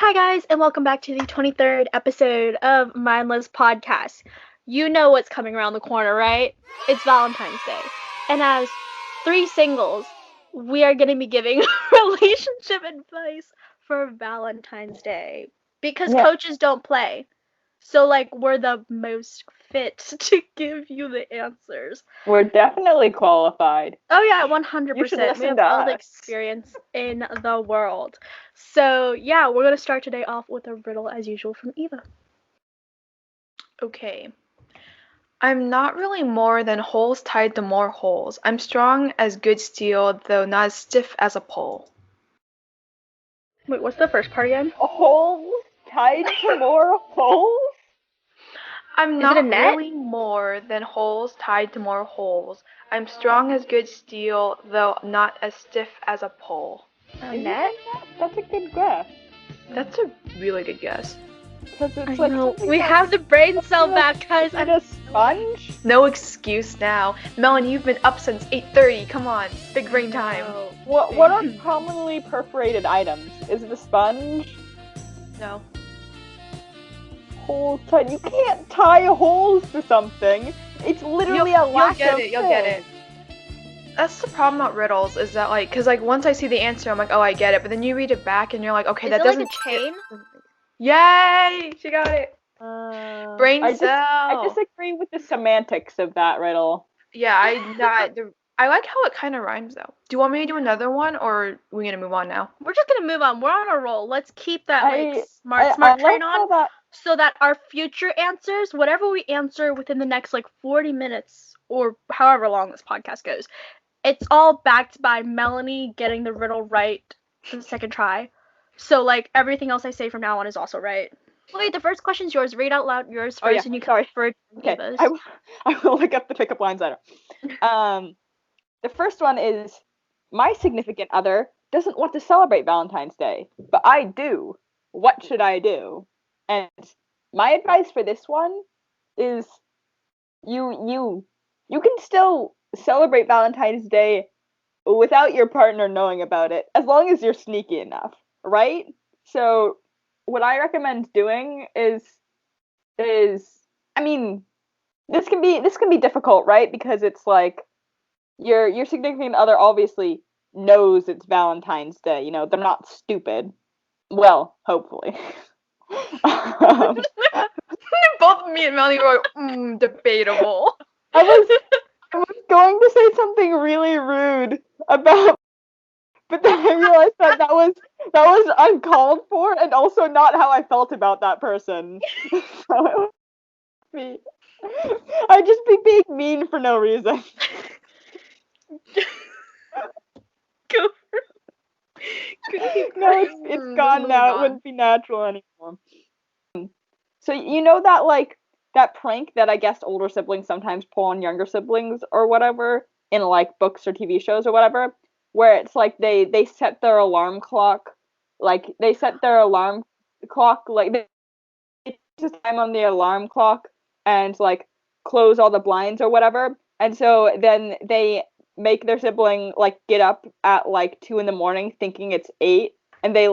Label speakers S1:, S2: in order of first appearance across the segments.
S1: Hi, guys, and welcome back to the 23rd episode of Mindless Podcast. You know what's coming around the corner, right? It's Valentine's Day. And as three singles, we are going to be giving relationship advice for Valentine's Day. Because
S2: Yeah,
S1: coaches don't play. So, we're the most fit to give you the answers.
S2: we're definitely qualified.
S1: Oh yeah,
S2: You should
S1: 100%. We
S2: listen
S1: have
S2: to
S1: all the
S2: us.
S1: experience in the world. So yeah, we're gonna start today off with a riddle as usual from Eva.
S3: Okay. I'm not really more than holes tied to more holes. I'm strong as good steel, though not as stiff as a pole.
S1: Wait, what's the first part again?
S2: Holes tied to more holes?
S3: I'm
S1: Is it a
S3: not
S1: net?
S3: really more than holes tied to more holes. I'm strong as good steel, though not as stiff as a pole.
S1: A
S2: Is it
S1: net?
S2: That's a good guess.
S3: That's a really good guess.
S2: Because it's
S1: I
S2: like
S1: know.
S2: something
S1: We
S2: that-
S1: have the brain cell
S2: something
S1: back, guys.
S2: like a sponge?
S3: No excuse now. Melon, you've been up since 8:30. Come on, big brain time.
S2: What are commonly perforated items? Is it a sponge?
S3: No.
S2: Holes tied. You can't tie holes to something. It's literally a lack of
S3: You'll get it. That's the problem about riddles, is that cause once I see the answer, I'm like, oh, I get it. But then you read it back and you're like, okay,
S1: Is
S3: that
S1: it
S3: doesn't
S1: like a chain?
S3: Yay! She got it. Brain
S2: I
S3: cell.
S2: disagree with the semantics of that riddle.
S3: Yeah, I like how it kind of rhymes though. Do you want me to do another one, or are we gonna move on now?
S1: We're just gonna move on. We're on a roll. Let's keep that smart
S2: I
S1: train
S2: like
S1: on,
S2: how that.
S1: so that our future answers, whatever we answer within the next 40 minutes or however long this podcast goes, it's all backed by Melanie getting the riddle right the second try. So everything else I say from now on is also right. Wait, the first question's yours. Read out loud yours first,
S2: Oh yeah,
S1: and you can
S2: sorry.
S1: refer to
S2: Okay,
S1: Eva's.
S2: I will look up the pickup lines later. The first one is, my significant other doesn't want to celebrate Valentine's Day, but I do. What should I do? And my advice for this one is, you can still celebrate Valentine's Day without your partner knowing about it, as long as you're sneaky enough, right? So what I recommend doing is I mean, this can be difficult, right? Because it's like your significant other obviously knows it's Valentine's Day. They're not stupid. Well, hopefully. um,
S3: Both me and Melanie were debatable.
S2: I was going to say something really rude about, but then I realized that was uncalled for, and also not how I felt about that person. So it was me. I'd just be being mean for no reason.
S1: Go.
S2: No, it's gone now. It wouldn't be natural anymore. So you know that prank that I guess older siblings sometimes pull on younger siblings or whatever in books or TV shows or whatever, where it's like they set their alarm clock, they just time on the alarm clock and close all the blinds or whatever, and so then they make their sibling get up at 2 in the morning thinking it's 8, and they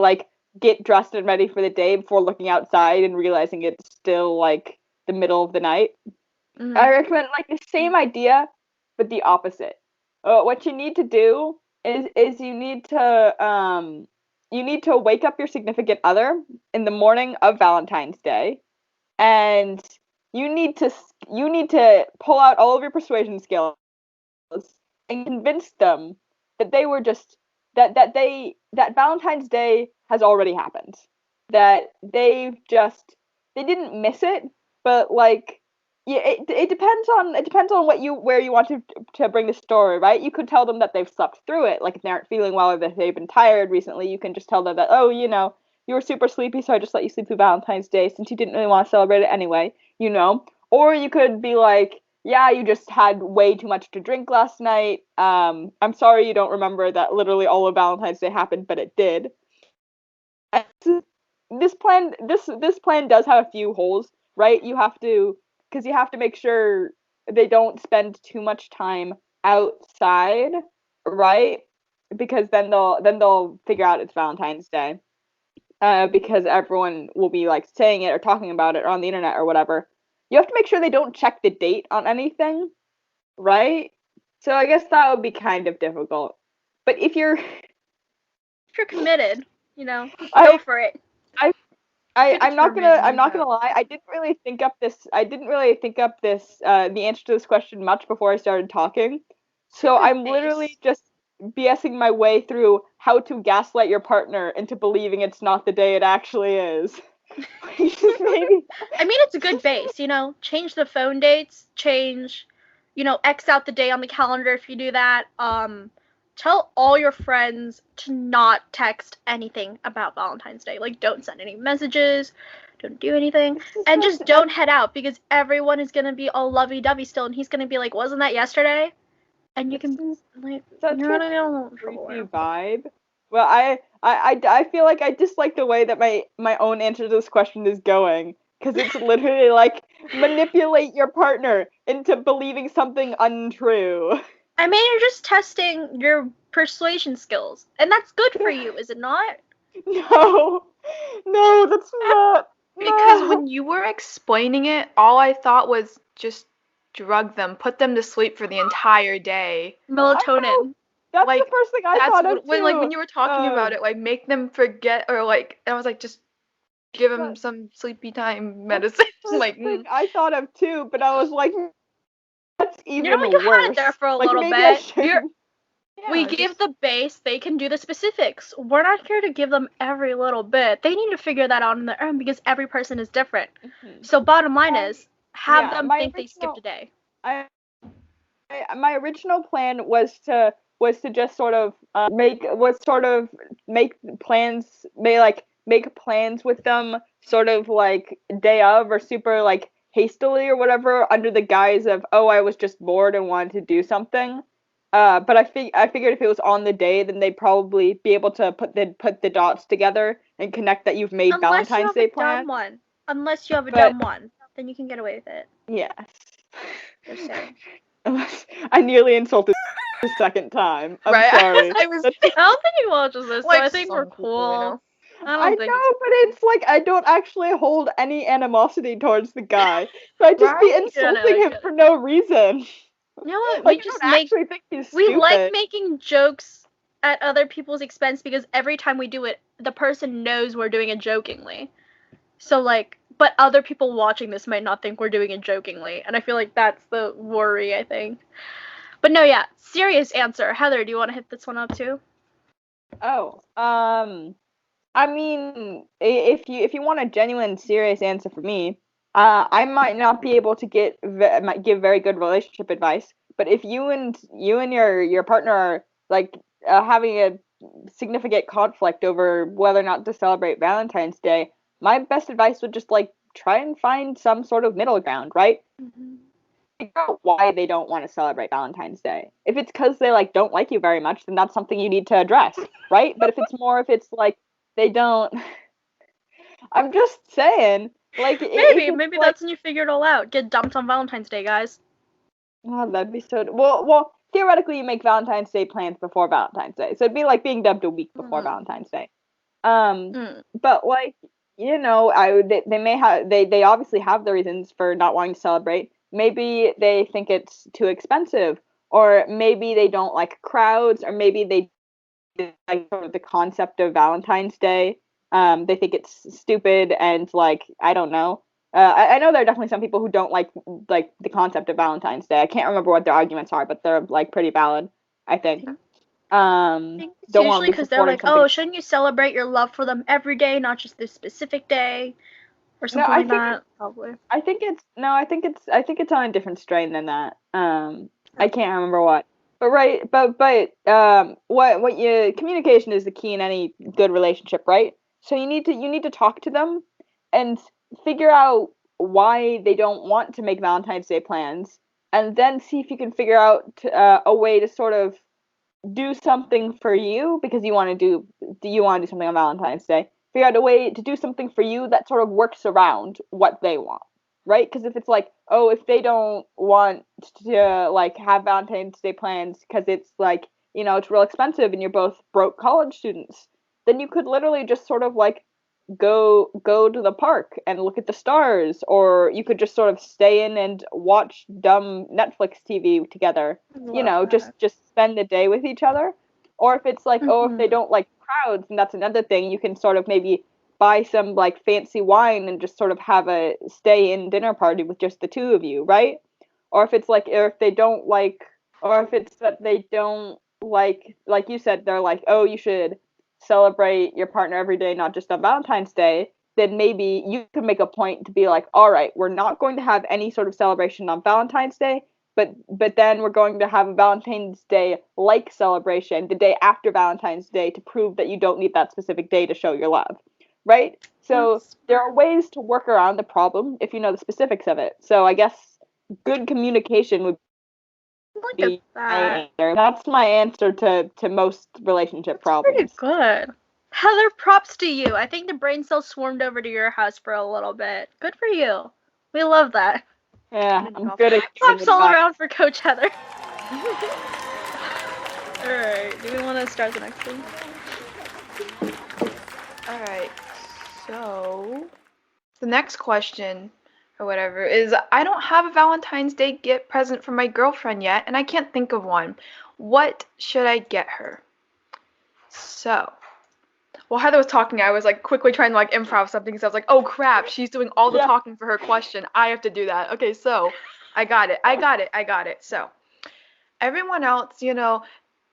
S2: get dressed and ready for the day before looking outside and realizing it's still the middle of the night.
S1: Mm-hmm.
S2: I recommend the same idea, but the opposite. What you need to do is you need to wake up your significant other in the morning of Valentine's Day, and you need to pull out all of your persuasion skills and convince them that they were just that Valentine's Day has already happened. That they didn't miss it, but yeah, it depends on where you want to bring the story, right? You could tell them that they've slept through it, if they aren't feeling well or that they've been tired recently. You can just tell them that, oh, you were super sleepy, so I just let you sleep through Valentine's Day since you didn't really want to celebrate it anyway, Or you could be like, yeah, you just had way too much to drink last night. I'm sorry you don't remember that literally all of Valentine's Day happened, but it did. And this plan does have a few holes, right? Because you have to make sure they don't spend too much time outside, right? Because then they'll figure out it's Valentine's Day. because everyone will be like saying it or talking about it on the internet or whatever. You have to make sure they don't check the date on anything, right? So I guess that would be kind of difficult. But if you're
S1: committed, go
S2: I
S1: for it.
S2: I'm not gonna
S3: Determined.
S2: lie, I didn't really think up this the answer to this question much before I started talking. So
S1: Good
S2: I'm literally
S1: base.
S2: just BSing my way through how to gaslight your partner into believing it's not the day it actually is. Maybe.
S1: I mean, it's a good base, change the phone dates, X out the day on the calendar if you do that. Tell all your friends to not text anything about Valentine's Day. Like, don't send any messages, don't do anything, and just don't head out because everyone is gonna be all lovey-dovey still, and he's gonna be like, "Wasn't that yesterday?" And you can like,
S2: Such
S1: you're
S2: a
S1: gonna get in trouble.
S2: creepy vibe. Well, I feel like I dislike the way that my own answer to this question is going. Because it's literally like, manipulate your partner into believing something untrue.
S1: I mean, you're just testing your persuasion skills, and that's good for you, is it not?
S2: No. No, that's not.
S3: Because
S2: No.
S3: when you were explaining it, all I thought was just drug them, put them to sleep for the entire day.
S1: Melatonin.
S2: That's the
S3: Like,
S2: first thing I
S3: that's
S2: thought of
S3: what, when
S2: too.
S3: you were talking about it, like, make them forget, or like, and I was like, just give them
S2: That-
S3: some sleepy time
S2: That's
S3: medicine.
S2: the first
S3: Like,
S2: thing I thought of too, but I was like, that's even
S1: You had it
S2: worse.
S1: there for a
S2: Like
S1: little
S2: maybe I
S1: bit.
S2: shouldn't.
S1: We
S3: yeah,
S1: give
S3: just
S1: the base, they can do the specifics. We're not here to give them every little bit. They need to figure that out on their own because every person is different.
S2: Mhm.
S1: So bottom line
S2: My
S1: is, have
S2: yeah,
S1: them
S2: my
S1: think they skipped a
S2: original
S1: day.
S2: I my original plan was to just sort of make plans make plans with them sort of like day of or super like hastily or whatever under the guise of, oh, I was just bored and wanted to do something. But I figured if it was on the day, then they'd probably be able to put the dots together and connect that you've made
S1: Unless you
S2: Valentine's
S1: have a
S2: Day
S1: dumb
S2: plans.
S1: one. Unless you have a
S2: But
S1: dumb one. Then you can get away with it.
S2: yes.
S1: Just saying.
S2: I nearly insulted the second time. I'm
S3: right.
S2: sorry.
S3: I was
S1: I don't think he watches this, so
S3: like
S1: I think we're
S3: some people,
S1: cool. I
S2: I
S1: don't think it's
S2: know, but it's like I don't actually hold any animosity towards the guy. So I just be
S3: right.
S1: Yeah, no, I
S2: insulting him
S1: get
S2: for
S1: it.
S2: no reason.
S1: You know what?
S2: Like I don't actually think he's
S1: We like
S2: stupid.
S1: making jokes at other people's expense because every time we do it, the person knows we're doing it jokingly. So like, but other people watching this might not think we're doing it jokingly, and I feel like that's the worry, I think. But no, yeah, serious answer. Heather, do you want to hit this one up too?
S2: Oh, I mean, if you want a genuine, serious answer for me, I might not be able to might give very good relationship advice. But if you and your partner are like having a significant conflict over whether or not to celebrate Valentine's Day, my best advice would just like try and find some sort of middle ground, right?
S1: Mm-hmm.
S2: Figure out why they don't want to celebrate Valentine's Day. If it's because they like don't like you very much, then that's something you need to address, right? But if it's like they don't, I'm just saying, like if it's
S1: Maybe
S2: like,
S1: that's when you figure it all out. Get dumped on Valentine's Day, guys.
S2: oh, that'd be so. Well, theoretically, you make Valentine's Day plans before Valentine's Day, so it'd be like being dumped a week before
S1: Mm.
S2: Valentine's Day. Um,
S1: Mm.
S2: but like they may have they obviously have the reasons for not wanting to celebrate. Maybe they think it's too expensive, or maybe they don't like crowds, or maybe they like sort of the concept of Valentine's Day. They think it's stupid and like I don't know. I know there are definitely some people who don't like the concept of Valentine's Day. I can't remember what their arguments are, but they're like pretty valid, I think.
S1: I think it's
S2: Don't want
S1: usually
S2: to be
S1: because they're
S2: supporting
S1: like,
S2: something.
S1: oh, shouldn't you celebrate your love for them every day, not just this specific day, or
S2: No,
S1: something like that? Probably.
S2: I think it's no, I think it's on a different strain than that. I can't remember what. But right, what you communication is the key in any good relationship, right? So you need to talk to them and figure out why they don't want to make Valentine's Day plans, and then see if you can figure out a way to sort of do something for you because you want to do something on Valentine's Day. Figure out a way to do something for you that sort of works around what they want, right? Because if it's like, oh, if they don't want to like have Valentine's Day plans because it's like it's real expensive and you're both broke college students, then you could literally just sort of like go to the park and look at the stars, or you could just sort of stay in and watch dumb Netflix TV together. Just spend the day with each other. Or if it's like, if they don't like crowds, and that's another thing, you can sort of maybe buy some like fancy wine and just sort of have a stay in dinner party with just the two of you, right? Or if it's like, or if they don't like, or if it's that they don't like you said, they're like, oh, you should celebrate your partner every day, not just on Valentine's Day, then maybe you could make a point to be like, all right, we're not going to have any sort of celebration on Valentine's Day, but then we're going to have a Valentine's Day like celebration the day after Valentine's Day to prove that you don't need that specific day to show your love, right? So there are ways to work around the problem if you know the specifics of it. So I guess good communication would be my answer. That's my answer to most relationship problems.
S1: Pretty good. Heather, props to you. I think the brain cells swarmed over to your house for a little bit. Good for you. We love that.
S2: Yeah, I'm good at
S1: props all around for Coach Heather. Alright, do we want to start the next one?
S3: Alright, so the next question or whatever is, I don't have a Valentine's Day gift present for my girlfriend yet, and I can't think of one. What should I get her? So, while Heather was talking, I was like quickly trying to like improv something, because I was like, oh crap, she's doing all the talking for her question. I have to do that. Okay, so I got it. So, everyone else,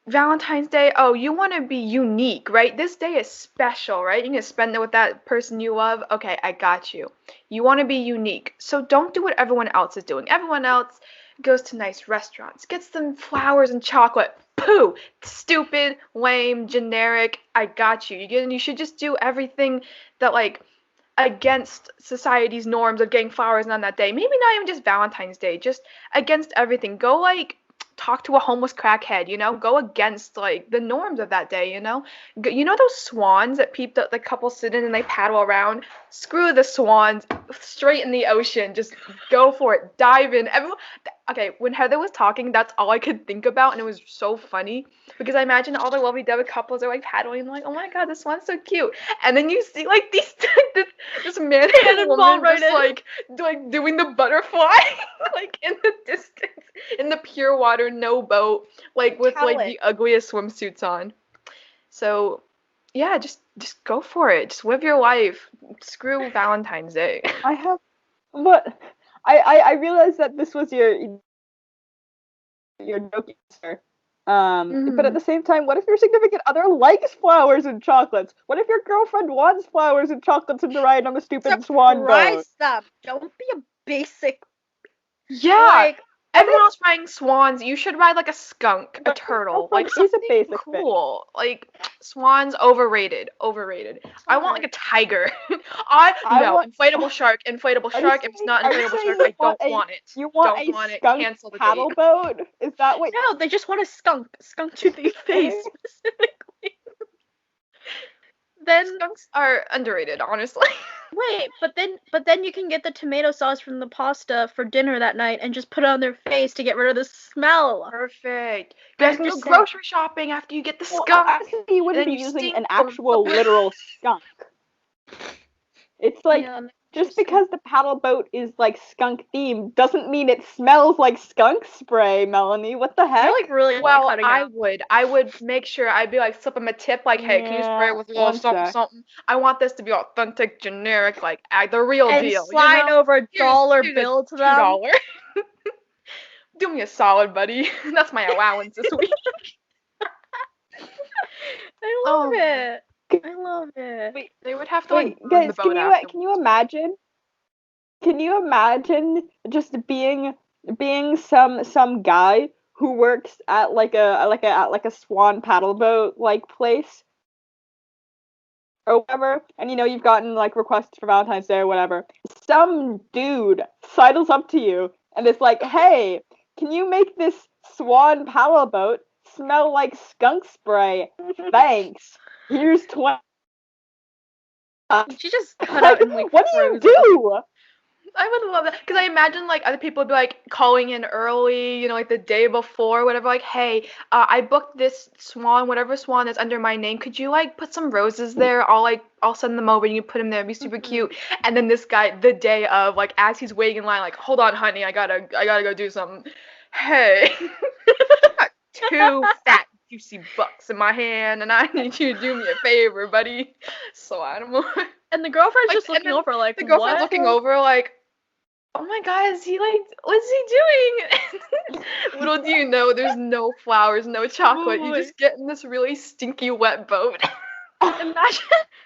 S3: Valentine's Day, oh, you want to be unique, right? This day is special, right? You're going to spend it with that person you love. Okay, I got you. You want to be unique. So don't do what everyone else is doing. Everyone else goes to nice restaurants, gets them flowers and chocolate. Pooh! Stupid, lame, generic. I got you. You should just do everything that, like, against society's norms of getting flowers on that day. Maybe not even just Valentine's Day, just against everything. Go, like, talk to a homeless crackhead, go against like the norms of that day, those swans that the couple sit in and they paddle around. Screw the swans, straight in the ocean. Just go for it, dive in. Okay, when Heather was talking, that's all I could think about, and it was so funny because I imagine all the lovely-dovey couples are like paddling, like, oh my god, this swan's so cute, and then you see like this man and a woman just like doing the butterfly like in the distance, in the pure water, no boat, like with like the ugliest swimsuits on. So yeah, just go for it. Just live your life. Screw Valentine's Day.
S2: I realized that this was your joke answer. But at the same time, what if your significant other likes flowers and chocolates? What if your girlfriend wants flowers and chocolates and to ride on the stupid swan boat?
S1: Surprise them. Don't be a basic.
S3: Yeah. Everyone else riding swans. You should ride like a skunk, a turtle, like something cool. Like swans, overrated. I want like a tiger. Inflatable shark. If it's not inflatable shark, I don't want it.
S2: You want a skunk
S3: Cancel the
S2: paddle boat? Is that what?
S1: No, they just want a skunk to the face specifically. Then
S3: skunks are underrated, honestly.
S1: Wait, but then you can get the tomato sauce from the pasta for dinner that night and just put it on their face to get rid of the smell.
S3: Perfect. You guys can go grocery shopping after you get the skunk.
S2: Actually, you wouldn't be using an actual literal skunk. It's like, just because the paddle boat is like skunk themed doesn't mean it smells like skunk spray, Melanie. What the heck?
S1: You're like really
S3: well, I would make sure, I'd be like, slip them a tip, like, hey, can you spray it with a little something? I want this to be authentic, generic, like the real deal.
S1: And slide over a dollar bill to them.
S3: $2. Do me a solid, buddy. That's my allowance this week.
S1: I love it. I love it.
S3: Wait, they would have to
S2: guys, can you imagine? Can you imagine just being some guy who works at like a swan paddle boat like place or whatever, and you've gotten like requests for Valentine's Day or whatever. Some dude sidles up to you and is like, "Hey, can you make this swan paddle boat smell like skunk spray? Thanks. Here's 20.
S1: She just cut out and like,
S2: what do you do?
S3: I would love that because I imagine like other people would be like calling in early, you know, like the day before, whatever. Like, hey, I booked this swan, whatever swan that's under my name. Could you like put some roses there? I'll send them over. And you can put them there. It'd be super cute. And then this guy, the day of, like as he's waiting in line, like, hold on, honey, I gotta go do something. Hey, I got 2 fat juicy bucks in my hand, and I need you to do me a favor, buddy. So animal.
S1: And the girlfriend's
S3: Like,
S1: just looking over like,
S3: The girlfriend's
S1: what?
S3: looking over like, oh my god, is he like, what's he doing? Little do you know, there's no flowers, no chocolate. You just get in this really stinky wet boat.
S1: Imagine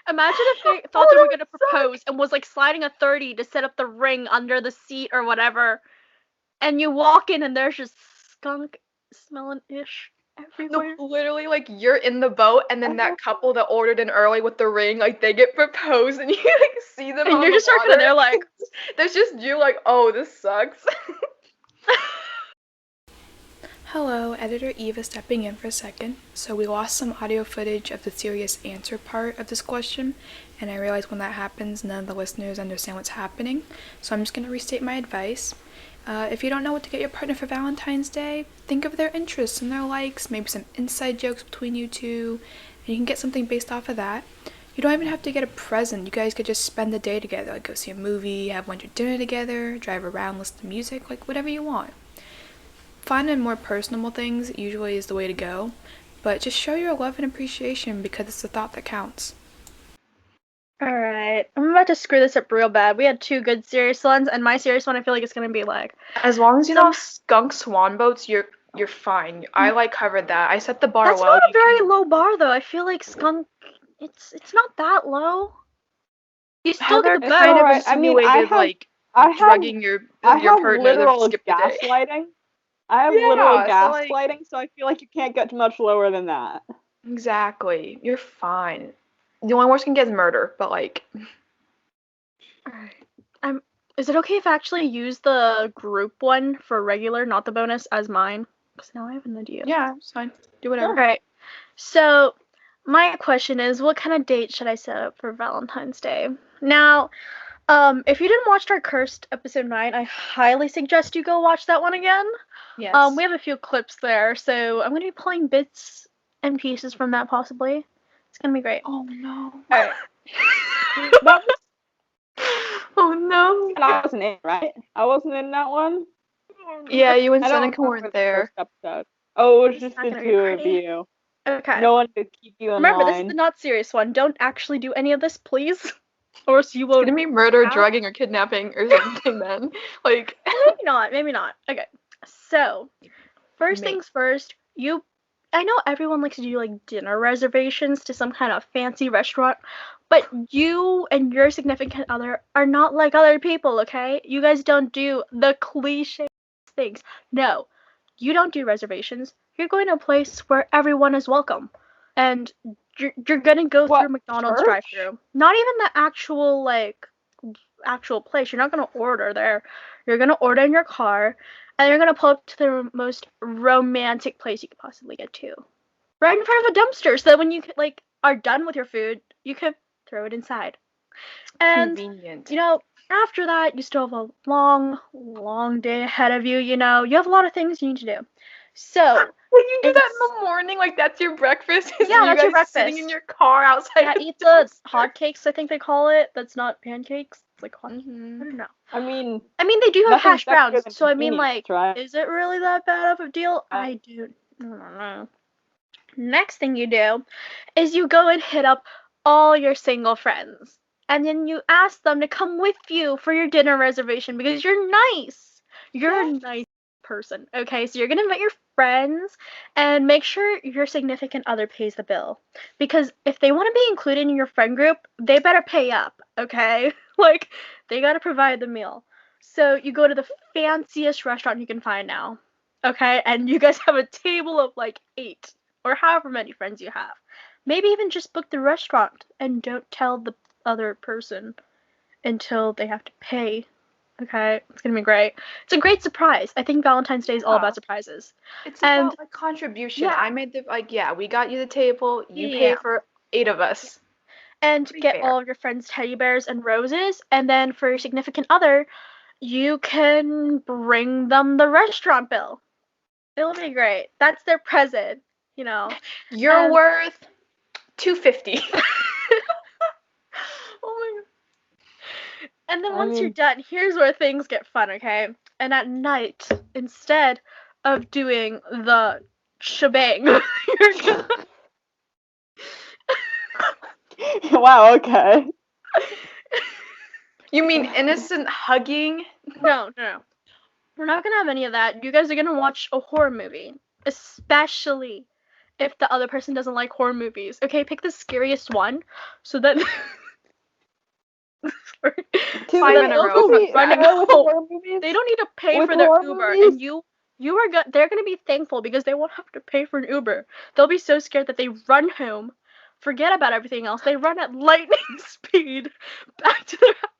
S1: if they thought they were gonna propose and was like sliding a 30 to set up the ring under the seat or whatever, and you walk in and there's just skunk smelling ish everywhere.
S3: No, literally, like you're in the boat, and then that couple that ordered in early with the ring, like they get proposed, and you like see them,
S1: And
S3: on
S1: you're
S3: the
S1: just circling
S3: water.
S1: there like,
S3: there's just you, like, oh, this sucks.
S4: Hello, editor Eva stepping in for a second. So we lost some audio footage of the serious answer part of this question, and I realized when that happens, none of the listeners understand what's happening. So I'm just going to restate my advice. If you don't know what to get your partner for Valentine's Day, think of their interests and their likes, maybe some inside jokes between you two, and you can get something based off of that. You don't even have to get a present. You guys could just spend the day together, like go see a movie, have lunch or dinner together, drive around, listen to music, like whatever you want. Fun and more personable things usually is the way to go, but just show your love and appreciation because it's the thought that counts.
S1: alright, I'm about to screw this up real bad. We had 2 good serious ones, and my serious one I feel like it's gonna be like,
S3: As long as you don't have skunk swan boats, you're fine. I like covered that. I set the bar
S1: that's
S3: low.
S1: not a very low bar though. I feel like skunk, it's not that low. You still get the
S3: Heather
S1: boat.
S3: kind of
S2: alright. I mean,
S3: insinuated like
S2: I have
S3: drugging your partner to
S2: literal
S3: skip the day.
S2: gaslighting. I have
S3: Yeah,
S2: literal
S3: so, like-
S2: gaslighting, so I feel like you can't get much lower than that.
S3: Exactly. You're fine. The only worst can get is murder, but like.
S1: Alright. Is it okay if I actually use the group one for regular, not the bonus, as mine? Because now I have an idea.
S3: Yeah, it's fine. Do whatever.
S1: Alright. So, my question is, what kind of date should I set up for Valentine's Day? Now, if you didn't watch our Cursed episode 9, I highly suggest you go watch that one again.
S3: Yes.
S1: We have a few clips there, so I'm going to be pulling bits and pieces from that possibly. It's going to be great.
S3: Oh no.
S1: Alright.
S2: That was
S3: Oh no.
S2: and I wasn't in, right? I wasn't in that one.
S3: Yeah, you and
S2: I don't
S3: Seneca
S2: remember
S3: weren't
S2: the
S3: there.
S2: first episode. Oh, it was
S1: It's
S2: just
S1: not
S2: the
S1: gonna be
S2: 2 of
S1: pretty.
S2: you.
S1: Okay.
S2: No one to keep you in
S1: Remember, this is
S2: line.
S1: the not serious one. Don't actually do any of this, please. Or else you will.
S3: It's gonna be murder,
S1: Ow.
S3: drugging, or kidnapping or something then. Like.
S1: Maybe not. Okay. So, first
S3: Maybe.
S1: things first, I know everyone likes to do like dinner reservations to some kind of fancy restaurant, but you and your significant other are not like other people, okay? You guys don't do the cliche things. No, you don't do reservations. You're going to a place where everyone is welcome. And you're gonna go
S2: What,
S1: through McDonald's
S2: church?
S1: drive-thru. Not even the actual place. You're not gonna order there. You're gonna order in your car, and you're gonna pull up to the most romantic place you could possibly get to, right in front of a dumpster. So that when you are done with your food, you can throw it inside. And
S3: Convenient.
S1: after that, you still have a long, long day ahead of you. You have a lot of things you need to do. So
S3: When you do that in the morning, like that's your breakfast. Is
S1: Yeah,
S3: you
S1: that's
S3: guys
S1: your breakfast.
S3: sitting in your car outside.
S1: yeah,
S3: the
S1: eat the
S3: dumpster.
S1: hotcakes. I think they call it. That's not pancakes. It's like hot. I
S3: Mhm.
S1: don't know.
S2: I mean,
S1: They do have
S2: nothing's
S1: hash
S2: better
S1: browns.
S2: than
S1: So I mean,
S2: convenience, right?
S1: is it really that bad of a deal? I don't know. Next thing you do is you go and hit up all your single friends. And then you ask them to come with you for your dinner reservation because you're nice. You're a nice person. Okay, so you're going to invite your friends and make sure your significant other pays the bill. Because if they want to be included in your friend group, they better pay up. Okay? They got to provide the meal. So you go to the fanciest restaurant you can find now. Okay? And you guys have a table of 8 or however many friends you have. Maybe even just book the restaurant and don't tell the other person until they have to pay. Okay? It's gonna be great. It's a great surprise. I think Valentine's Day is all about surprises.
S3: It's
S1: And-
S3: about like contribution.
S1: Yeah.
S3: I made the we got you the table. You
S1: Yeah.
S3: pay for 8 of us.
S1: And
S3: Pretty
S1: get
S3: fair.
S1: all of your friends teddy bears and roses. And then for your significant other, you can bring them the restaurant bill. It'll be great. That's their present, you know.
S3: You're
S1: And-
S3: worth $250.
S1: Oh my god. And then
S2: I
S1: once you're
S2: mean-
S1: done, here's where things get fun, okay? And at night, instead of doing the shebang, you're gonna...
S2: Wow, okay.
S3: You mean innocent hugging?
S1: No. We're not gonna have any of that. You guys are gonna watch a horror movie. Especially if the other person doesn't like horror movies. Okay, pick the scariest one so that...
S2: To
S3: Five
S2: be-
S3: in a row.
S2: to be
S1: Running
S2: fair with
S1: home.
S2: horror movies,
S1: They don't need to pay
S2: With
S1: for their
S2: horror
S1: Uber,
S2: movies?
S1: and they're gonna be thankful because they won't have to pay for an Uber. They'll be so scared that they run home, forget about everything else. They run at lightning speed back to their house,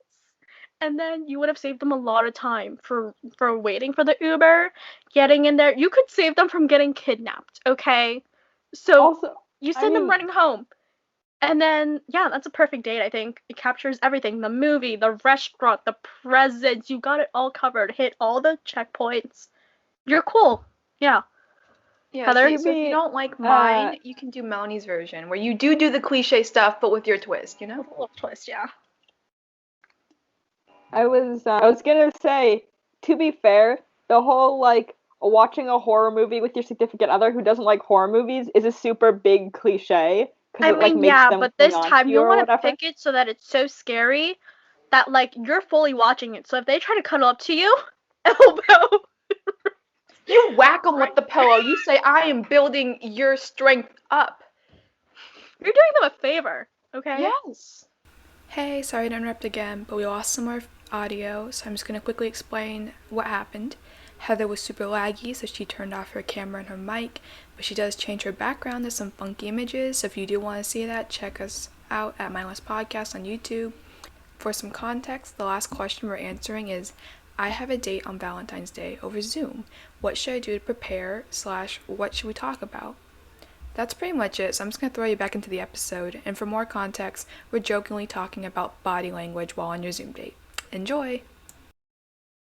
S1: and then you would have saved them a lot of time for waiting for the Uber, getting in there. You could save them from getting kidnapped. Okay, so
S2: also,
S1: you
S2: I
S1: send them
S2: mean-
S1: running home. And then, yeah, that's a perfect date, I think. It captures everything. The movie, the restaurant, the presents. You got it all covered. Hit all the checkpoints. You're cool. Yeah.
S3: Yeah,
S1: Heather?
S3: so if you don't like mine, you can do Melanie's version, where you do the cliche stuff, but with your twist, you know?
S1: With a little twist, yeah.
S2: I was gonna say, to be fair, the whole like watching a horror movie with your significant other who doesn't like horror movies is a super big cliche because
S1: I
S2: it like
S1: mean,
S2: makes
S1: yeah,
S2: them
S1: but
S2: cling
S1: this
S2: on
S1: time
S2: to
S1: you
S2: or
S1: want to
S2: whatever.
S1: pick it so that it's so scary that, like, you're fully watching it. So if they try to cuddle up to you, elbow.
S3: You whack them with the pillow. You say, I am building your strength up.
S1: You're doing them a favor, okay?
S3: Yes.
S4: Hey, sorry to interrupt again, but we lost some more audio, so I'm just going to quickly explain what happened. Heather was super laggy, so she turned off her camera and her mic, but she does change her background to some funky images, so if you do want to see that, check us out at Mindless Podcast on YouTube. For some context, the last question we're answering is, I have a date on Valentine's Day over Zoom. What should I do to prepare / what should we talk about? That's pretty much it, so I'm just going to throw you back into the episode, and for more context, we're jokingly talking about body language while on your Zoom date. Enjoy!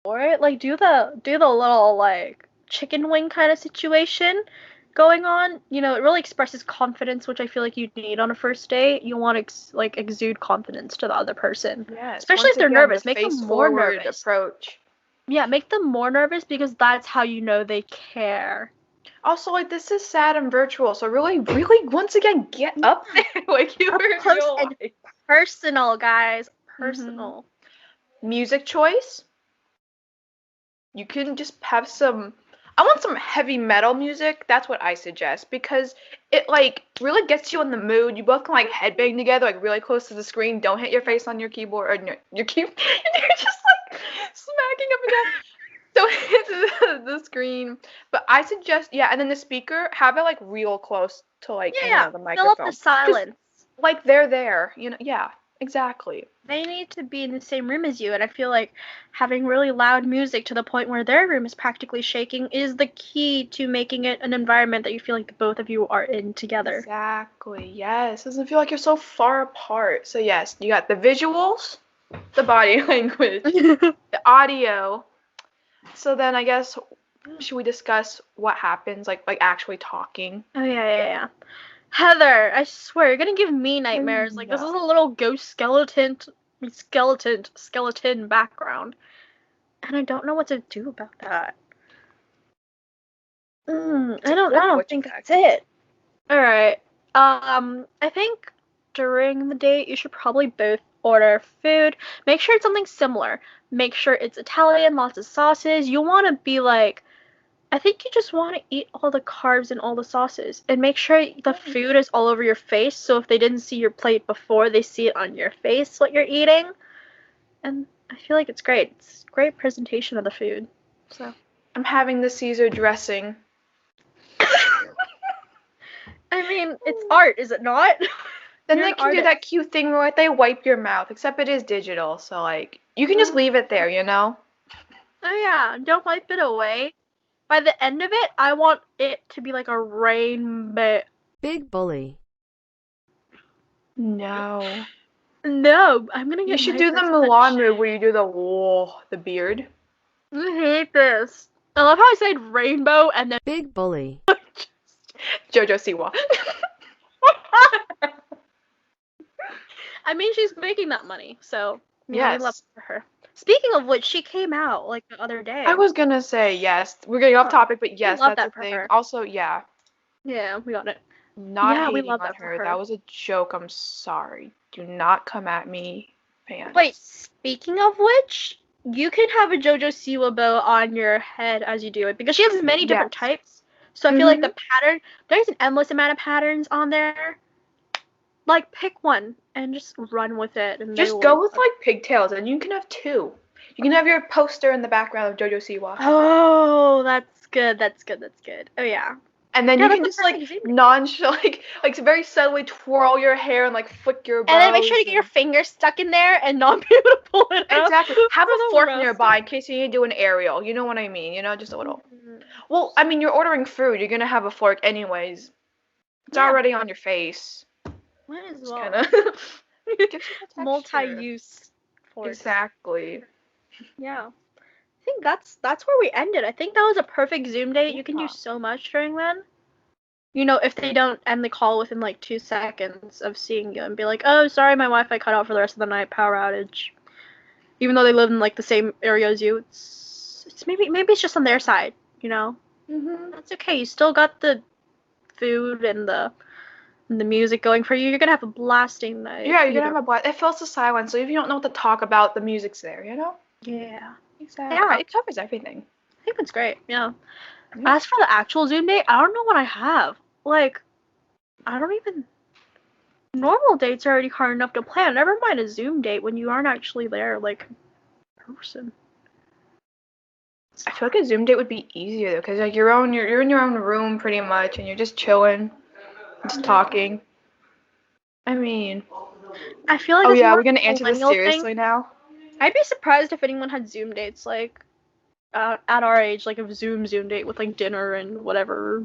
S1: Or like do the little like chicken wing kind of situation going on. You know, it really expresses confidence, which I feel like you need on a first date. You want to like exude confidence to the other person.
S3: Yes.
S1: Especially if they're nervous, make them more
S3: face-forward
S1: nervous.
S3: approach.
S1: Yeah, make them more nervous because that's how you know they care.
S3: Also, like, this is sad and virtual, so really, once again, get up there. Like, you
S1: Up
S3: were
S1: close
S3: real
S1: and
S3: life.
S1: Personal, guys. Personal.
S3: Music choice. You can just have some. I want some heavy metal music. That's what I suggest because it like really gets you in the mood. You both can like headbang together, like really close to the screen. Don't hit your face on your keyboard or your keyboard. You're just like smacking up and down. Don't hit the screen. But I suggest, yeah, and then the speaker, have it like real close to like
S1: Yeah,
S3: the
S1: fill
S3: microphone.
S1: up the silence.
S3: Like they're there, you know. Yeah, exactly.
S1: They need to be in the same room as you, and I feel like having really loud music to the point where their room is practically shaking is the key to making it an environment that you feel like the both of you are in together.
S3: Exactly. Yes. Doesn't feel like you're so far apart. So yes, you got the visuals, the body language, the audio. So then I guess should we discuss what happens, like actually talking?
S1: Oh yeah. Heather, I swear you're gonna give me nightmares. Like this is a little ghost skeleton background, and I don't know what to do about that. I don't think that's it. All right. I think during the date you should probably both order food. Make sure it's something similar. Make sure it's Italian, lots of sauces. You want to be like, I think you just want to eat all the carbs and all the sauces. And make sure the food is all over your face, so if they didn't see your plate before, they see it on your face what you're eating. And I feel like it's great. It's great presentation of the food. So
S3: I'm having the Caesar dressing.
S1: I mean, it's art, is it not?
S3: Then
S1: You're
S3: they
S1: an
S3: can do
S1: artist.
S3: that cute thing where like, they wipe your mouth, except it is digital, so like you can just leave it there, you know?
S1: Oh yeah, don't wipe it away. By the end of it, I want it to be like a rainbow.
S5: Big bully.
S3: No.
S1: No, I'm gonna
S3: You
S1: get
S3: should
S1: my
S3: do the
S1: first
S3: Mulan
S1: touch.
S3: move where you do the beard.
S1: I hate this. I love how I said rainbow and then
S5: Big bully.
S3: Jojo Siwa.
S1: I mean, she's making that money, so you know, we love
S3: Yes.
S1: it for her. Speaking of which, she came out like the other day.
S3: I was gonna say yes. We're getting off topic, but yes,
S1: love
S3: that's
S1: that
S3: a
S1: for
S3: thing.
S1: her.
S3: Also, yeah,
S1: Yeah, we got it.
S3: not
S1: Yeah, we
S3: hating
S1: love
S3: on
S1: that for
S3: her.
S1: her.
S3: That was a joke. I'm sorry. Do not come at me, fans.
S1: Wait, speaking of which, you can have a JoJo Siwa bow on your head as you do it because she has many different
S3: Yes.
S1: types. So I feel like
S3: Mhm.
S1: the pattern, there's an endless amount of patterns on there. Like pick one and just run with it, and
S3: Just go with like pigtails, and you can have two. You can have your poster in the background of JoJo Siwa.
S1: Oh, that's good. That's good. That's good. Oh yeah.
S3: And then
S1: Yeah,
S3: you
S1: that's
S3: can
S1: the
S3: just like
S1: perfect Zoom date.
S3: nonchalant, like very subtly twirl your hair and like flick your brows.
S1: And then make sure to get your fingers stuck in there and not be able to pull it out.
S3: Exactly. Have
S1: for
S3: a
S1: the
S3: fork
S1: rest
S3: nearby in case you need to do an aerial. You know what I mean? You know, just a little.
S1: Mhm.
S3: Well, I mean, you're ordering food. You're gonna have a fork anyways. It's
S1: Yeah.
S3: already on your face.
S1: Might as
S3: It's
S1: well.
S3: kind of gives you the texture.
S1: Multi-use fork.
S3: Exactly.
S1: Yeah. I think that's where we ended. I think that was a perfect Zoom date. You can
S3: Yeah.
S1: do so much during then. You know, if they don't end the call within like 2 seconds of seeing you and be like, "Oh, sorry, my Wi-Fi cut out for the rest of the night, power outage." Even though they live in like the same area as you, it's maybe it's just on their side, you know.
S3: Mhm.
S1: That's okay. You still got the food and the music going for you. You're gonna have a blasting night.
S3: Yeah, you're gonna have a blast. It fills the silence, so if you don't know what to talk about, the music's there. You know.
S1: Yeah.
S3: Exactly.
S1: Yeah.
S3: It covers everything.
S1: I think that's great. Yeah.
S3: Yeah.
S1: As for the actual Zoom date, I don't know what I have. Like, I don't even. Normal dates are already hard enough to plan. Never mind a Zoom date when you aren't actually there, like, in person.
S3: I feel like a Zoom date would be easier though, cause like you're in your own room pretty much, and you're just chilling, just talking. I mean,
S1: I feel like
S3: oh
S1: it's
S3: yeah,
S1: more
S3: we're gonna answer this
S1: millennial thing.
S3: seriously now.
S1: I'd be surprised if anyone had Zoom dates, like, at our age, like a Zoom date with, like, dinner and whatever.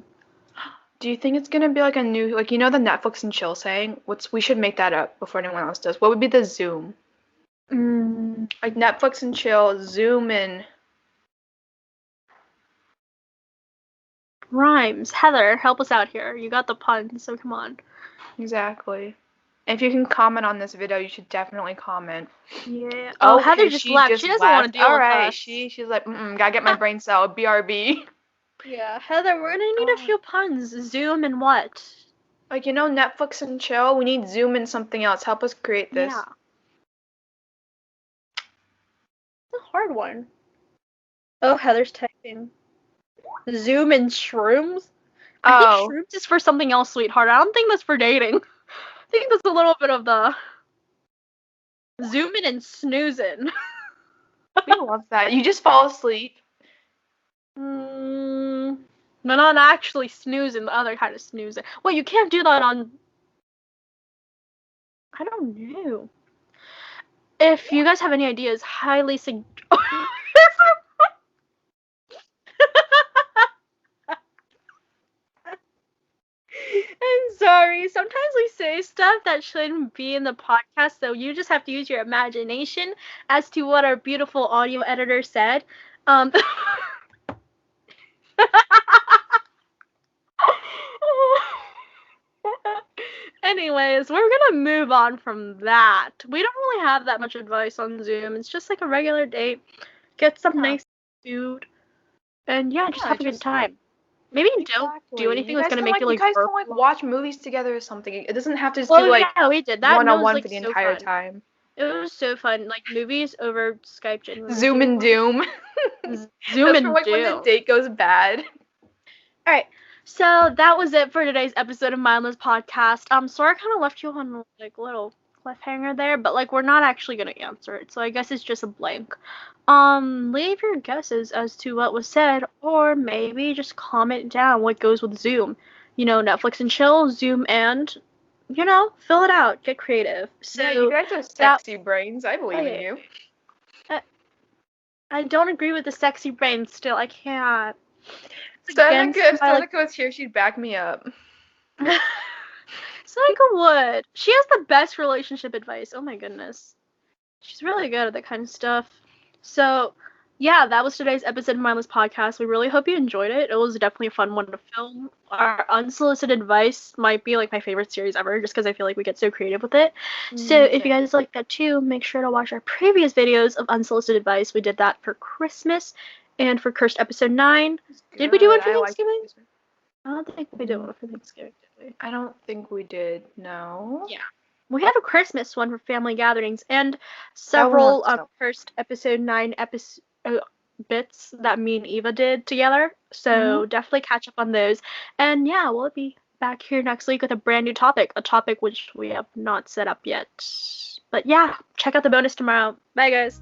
S3: Do you think it's gonna be like a new, like, you know, the Netflix and chill saying? We should make that up before anyone else does. What would be the Zoom? Like Netflix and chill, Zoom and
S1: Rhymes. Heather, help us out here. You got the puns, so come on.
S3: exactly. And if you can comment on this video, you should definitely comment.
S1: Yeah. Oh,
S3: Okay,
S1: Heather just left. She doesn't want to deal
S3: All
S1: with
S3: right,
S1: us.
S3: she's like, gotta get my brain cell, BRB.
S1: Yeah, Heather, we're gonna need a few puns. Zoom and what?
S3: Like, you know, Netflix and chill, we need Zoom and something else. Help us create this.
S1: Yeah. It's a hard one. Oh, Heather's typing. Zoom and shrooms? I think
S3: Oh,
S1: shrooms is for something else, sweetheart. I don't think that's for dating. I think that's a little bit of the zooming and snoozing.
S3: we love that. You just fall asleep.
S1: But not actually snoozing, the other kind of snoozing. Well, you can't do that on. I don't know. If you guys have any ideas, highly I'm sorry. Sometimes we say stuff that shouldn't be in the podcast, so you just have to use your imagination as to what our beautiful audio editor said. Um, Anyways, we're gonna move on from that. We don't really have that much advice on Zoom. It's just like a regular date. Get some
S3: Yeah.
S1: nice food, and yeah, just
S3: Yeah,
S1: have a good
S3: just-
S1: time. Maybe don't do
S3: Exactly.
S1: anything
S3: You
S1: that's
S3: guys
S1: gonna
S3: can
S1: make you
S3: you
S1: like
S3: guys
S1: burp.
S3: can like watch movies together or something. It doesn't have to just
S1: Oh
S3: be like
S1: yeah, we did that.
S3: one
S1: and it
S3: on
S1: was,
S3: one
S1: like,
S3: for the
S1: so
S3: entire
S1: fun.
S3: time.
S1: It was so fun. Like movies over Skype genuinely.
S3: Zoom and doom.
S1: Zoom
S3: That's
S1: and
S3: for like when the
S1: doom.
S3: date goes bad.
S1: Alright, so that was it for today's episode of Mindless Podcast. Sorry I kind of left you on like a little cliffhanger there, but like we're not actually gonna answer it, so I guess it's just a blank. Leave your guesses as to what was said, or maybe just comment down what goes with Zoom. You know, Netflix and chill, Zoom and, you know, fill it out, get creative. So
S3: Yeah, you guys are sexy brains. I believe in you.
S1: I don't agree with the sexy brain still. I can't. It's against
S3: Seneca, if
S1: my, like,
S3: Seneca was here, she'd back me up.
S1: Psycho would. She has the best relationship advice. Oh my goodness. She's really good at that kind of stuff. So, yeah, that was today's episode of Mindless Podcast. We really hope you enjoyed it. It was definitely a fun one to film. Our Unsolicited Advice might be like my favorite series ever, just because I feel like we get so creative with it. So, if you guys like that too, make sure to watch our previous videos of Unsolicited Advice. We did that for Christmas and for Cursed Episode 9. Did we do one for Thanksgiving? I don't think we did one for Thanksgiving, did we?
S3: I don't think we did. No.
S1: Yeah. We had a Christmas one for family gatherings and several Cursed Episode 9 bits that me and Eva did together. So definitely catch up on those. And yeah, we'll be back here next week with a brand new topic, a topic which we have not set up yet. But yeah, check out the bonus tomorrow. Bye, guys.